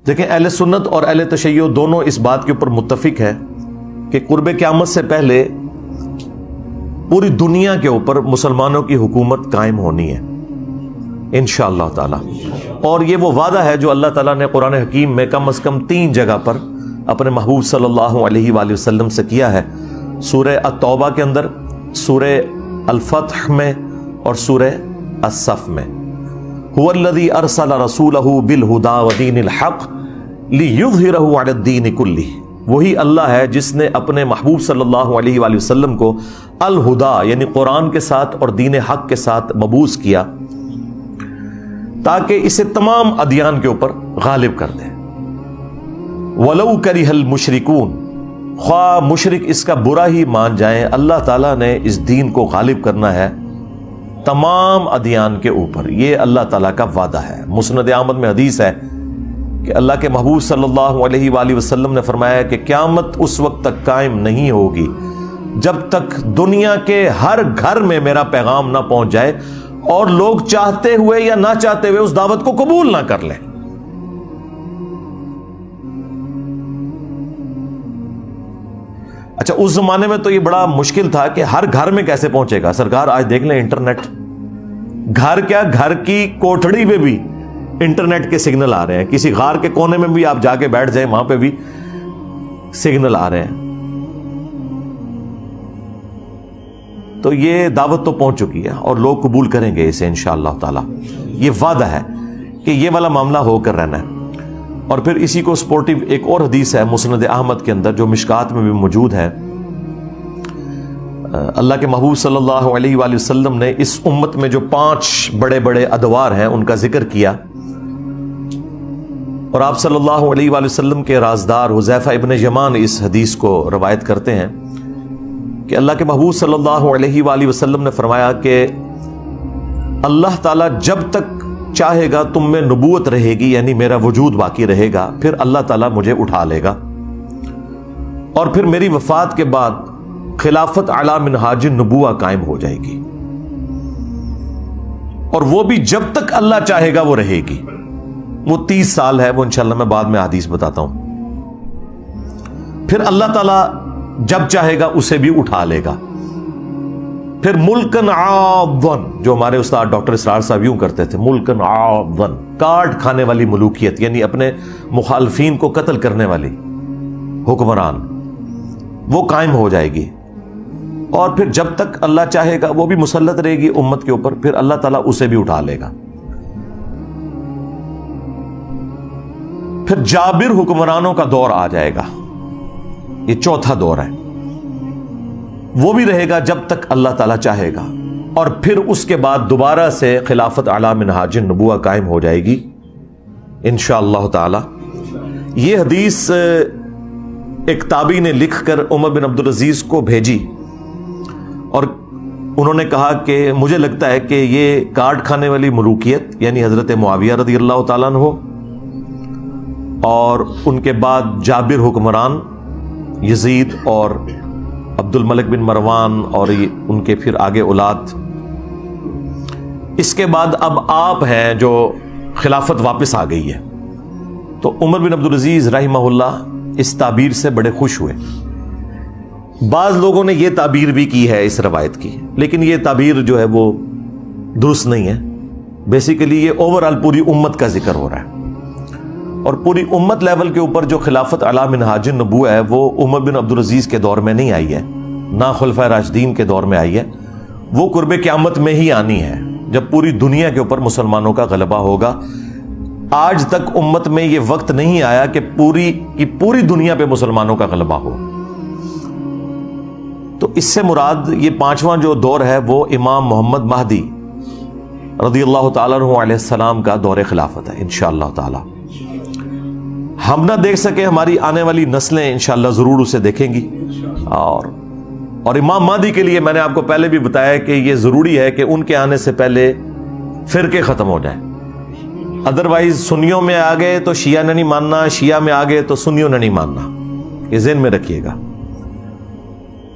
دیکھیں اہل سنت اور اہل تشیع دونوں اس بات کے اوپر متفق ہے کہ قرب قیامت سے پہلے پوری دنیا کے اوپر مسلمانوں کی حکومت قائم ہونی ہے انشاءاللہ تعالی. اور یہ وہ وعدہ ہے جو اللہ تعالیٰ نے قرآن حکیم میں کم از کم 3 جگہ پر اپنے محبوب صلی اللہ علیہ وآلہ وسلم سے کیا ہے. سورہ التوبہ کے اندر، سورہ الفتح میں اور سورہ الصف میں. هو الذی ارسل رسولہ بالہدی ودین الحق لیظہرہ علی الدین کلہ. وہی اللہ ہے جس نے اپنے محبوب صلی اللہ علیہ وآلہ وسلم کو الہدا یعنی قرآن کے ساتھ اور دین حق کے ساتھ مبعوث کیا تاکہ اسے تمام ادیان کے اوپر غالب کر دے. وَلَوْ كَرِهَ الْمُشْرِكُونَ، خواہ مشرک اس کا برا ہی مان جائیں، اللہ تعالیٰ نے اس دین کو غالب کرنا ہے تمام ادیان کے اوپر. یہ اللہ تعالیٰ کا وعدہ ہے. مسند احمد میں حدیث ہے کہ اللہ کے محبوب صلی اللہ علیہ وآلہ وسلم نے فرمایا کہ قیامت اس وقت تک قائم نہیں ہوگی جب تک دنیا کے ہر گھر میں میرا پیغام نہ پہنچ جائے اور لوگ چاہتے ہوئے یا نہ چاہتے ہوئے اس دعوت کو قبول نہ کر لیں. اچھا اس زمانے میں تو یہ بڑا مشکل تھا کہ ہر گھر میں کیسے پہنچے گا. سرکار آج دیکھ لیں انٹرنیٹ، گھر کیا گھر کی کوٹھڑی میں بھی انٹرنیٹ کے سگنل آ رہے ہیں. کسی غار کے کونے میں بھی آپ جا کے بیٹھ جائیں وہاں پہ بھی سگنل آ رہے ہیں. تو یہ دعوت تو پہنچ چکی ہے اور لوگ قبول کریں گے اسے انشاءاللہ تعالی. یہ وعدہ ہے کہ یہ والا معاملہ ہو کر رہنا ہے. اور پھر اسی کو سپورٹیو ایک اور حدیث ہے مسند احمد کے اندر جو مشکات میں بھی موجود ہے. اللہ کے محبوب صلی اللہ علیہ وآلہ وسلم نے اس امت میں جو 5 بڑے بڑے ادوار ہیں ان کا ذکر کیا، اور آپ صلی اللہ علیہ وآلہ وسلم کے رازدار حذیفہ ابن یمان اس حدیث کو روایت کرتے ہیں کہ اللہ کے محبوب صلی اللہ علیہ وآلہ وسلم نے فرمایا کہ اللہ تعالیٰ جب تک چاہے گا تم میں نبوت رہے گی یعنی میرا وجود باقی رہے گا، پھر اللہ تعالیٰ مجھے اٹھا لے گا اور پھر میری وفات کے بعد خلافت علی منہاج النبوہ قائم ہو جائے گی، اور وہ بھی جب تک اللہ چاہے گا وہ رہے گی. وہ 30 سال ہے، وہ انشاءاللہ میں بعد میں حدیث بتاتا ہوں. پھر اللہ تعالیٰ جب چاہے گا اسے بھی اٹھا لے گا. پھر ملکن عاضن، جو ہمارے استاد ڈاکٹر اسرار صاحب یوں کرتے تھے، ملکن عاضن، کاٹ کھانے والی ملوکیت یعنی اپنے مخالفین کو قتل کرنے والی حکمران، وہ قائم ہو جائے گی. اور پھر جب تک اللہ چاہے گا وہ بھی مسلط رہے گی امت کے اوپر، پھر اللہ تعالیٰ اسے بھی اٹھا لے گا. پھر جابر حکمرانوں کا دور آ جائے گا، یہ 4تھا دور ہے، وہ بھی رہے گا جب تک اللہ تعالیٰ چاہے گا. اور پھر اس کے بعد دوبارہ سے خلافت علی منہاج النبوہ قائم ہو جائے گی انشاءاللہ تعالی. یہ حدیث ایک تابعی نے لکھ کر عمر بن عبدالعزیز کو بھیجی اور انہوں نے کہا کہ مجھے لگتا ہے کہ یہ کاٹ کھانے والی ملوکیت یعنی حضرت معاویہ رضی اللہ تعالیٰ عنہ اور ان کے بعد جابر حکمران، یزید اور عبد الملک بن مروان اور ان کے پھر آگے اولاد، اس کے بعد اب آپ ہیں جو خلافت واپس آ گئی ہے. تو عمر بن عبدالعزیز رحمہ اللہ اس تعبیر سے بڑے خوش ہوئے. بعض لوگوں نے یہ تعبیر بھی کی ہے اس روایت کی، لیکن یہ تعبیر جو ہے وہ درست نہیں ہے. بیسیکلی یہ اوورآل پوری امت کا ذکر ہو رہا ہے، اور پوری امت لیول کے اوپر جو خلافت علی منہاج النبوہ ہے وہ عمر بن عبدالعزیز کے دور میں نہیں آئی ہے، نہ خلفائے راشدین کے دور میں آئی ہے. وہ قرب قیامت میں ہی آنی ہے جب پوری دنیا کے اوپر مسلمانوں کا غلبہ ہوگا. آج تک امت میں یہ وقت نہیں آیا کہ پوری دنیا پہ مسلمانوں کا غلبہ ہو. تو اس سے مراد یہ 5واں جو دور ہے وہ امام محمد مہدی رضی اللہ تعالیٰ عنہ علیہ السلام کا دور خلافت ہے انشاءاللہ تعالی. ہم نہ دیکھ سکے، ہماری آنے والی نسلیں انشاءاللہ ضرور اسے دیکھیں گی. اور امام مہدی کے لیے میں نے آپ کو پہلے بھی بتایا کہ یہ ضروری ہے کہ ان کے آنے سے پہلے فرقے ختم ہو جائیں. ادروائز سنیوں میں آ گئے تو شیعہ نے نہیں ماننا، شیعہ میں آ گئے تو سنیوں نے نہیں ماننا. یہ ذہن میں رکھیے گا.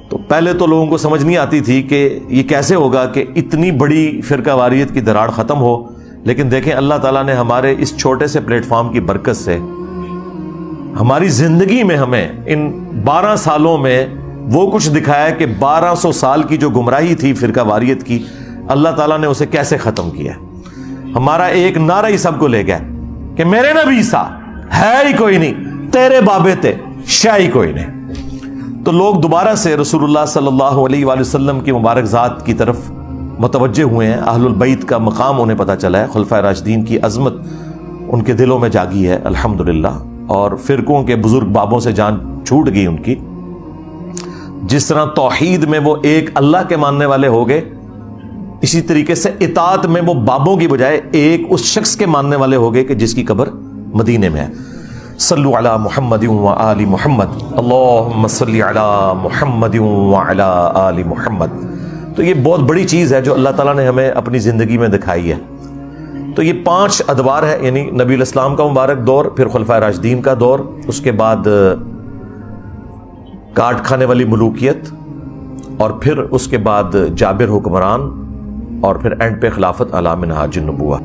تو پہلے تو لوگوں کو سمجھ نہیں آتی تھی کہ یہ کیسے ہوگا کہ اتنی بڑی فرقہ واریت کی دراڑ ختم ہو. لیکن دیکھیں اللہ تعالیٰ نے ہمارے اس چھوٹے سے پلیٹ فارم کی برکت سے ہماری زندگی میں ہمیں ان 12 سالوں میں وہ کچھ دکھایا کہ 1200 سال کی جو گمراہی تھی فرقہ واریت کی، اللہ تعالیٰ نے اسے کیسے ختم کیا۔ ہمارا ایک نعرہ ہی سب کو لے گیا کہ میرے نبی سا ہے ہی کوئی نہیں، تیرے بابے تے شاہ ہی کوئی نہیں۔ تو لوگ دوبارہ سے رسول اللہ صلی اللہ علیہ وآلہ وسلم کی مبارک ذات کی طرف متوجہ ہوئے ہیں۔ اہل البیت کا مقام انہیں پتہ چلا ہے، خلفائے راشدین کی عظمت ان کے دلوں میں جاگی ہے الحمدللہ، اور فرقوں کے بزرگ بابوں سے جان چھوٹ گئی ان کی۔ جس طرح توحید میں وہ ایک اللہ کے ماننے والے ہو گئے، اسی طریقے سے اطاعت میں وہ بابوں کی بجائے ایک اس شخص کے ماننے والے ہو گئے کہ جس کی قبر مدینے میں ہے۔ صلو علی محمد و آل محمد، اللہم صلی علی محمد و علی آل محمد۔ تو یہ بہت بڑی چیز ہے جو اللہ تعالیٰ نے ہمیں اپنی زندگی میں دکھائی ہے۔ تو یہ 5 ادوار ہے، یعنی نبی الاسلام کا مبارک دور، پھر خلفائے راشدین کا دور، اس کے بعد کاٹ کھانے والی ملوکیت، اور پھر اس کے بعد جابر حکمران، اور پھر اینڈ پہ خلافت علی منہاج النبوہ۔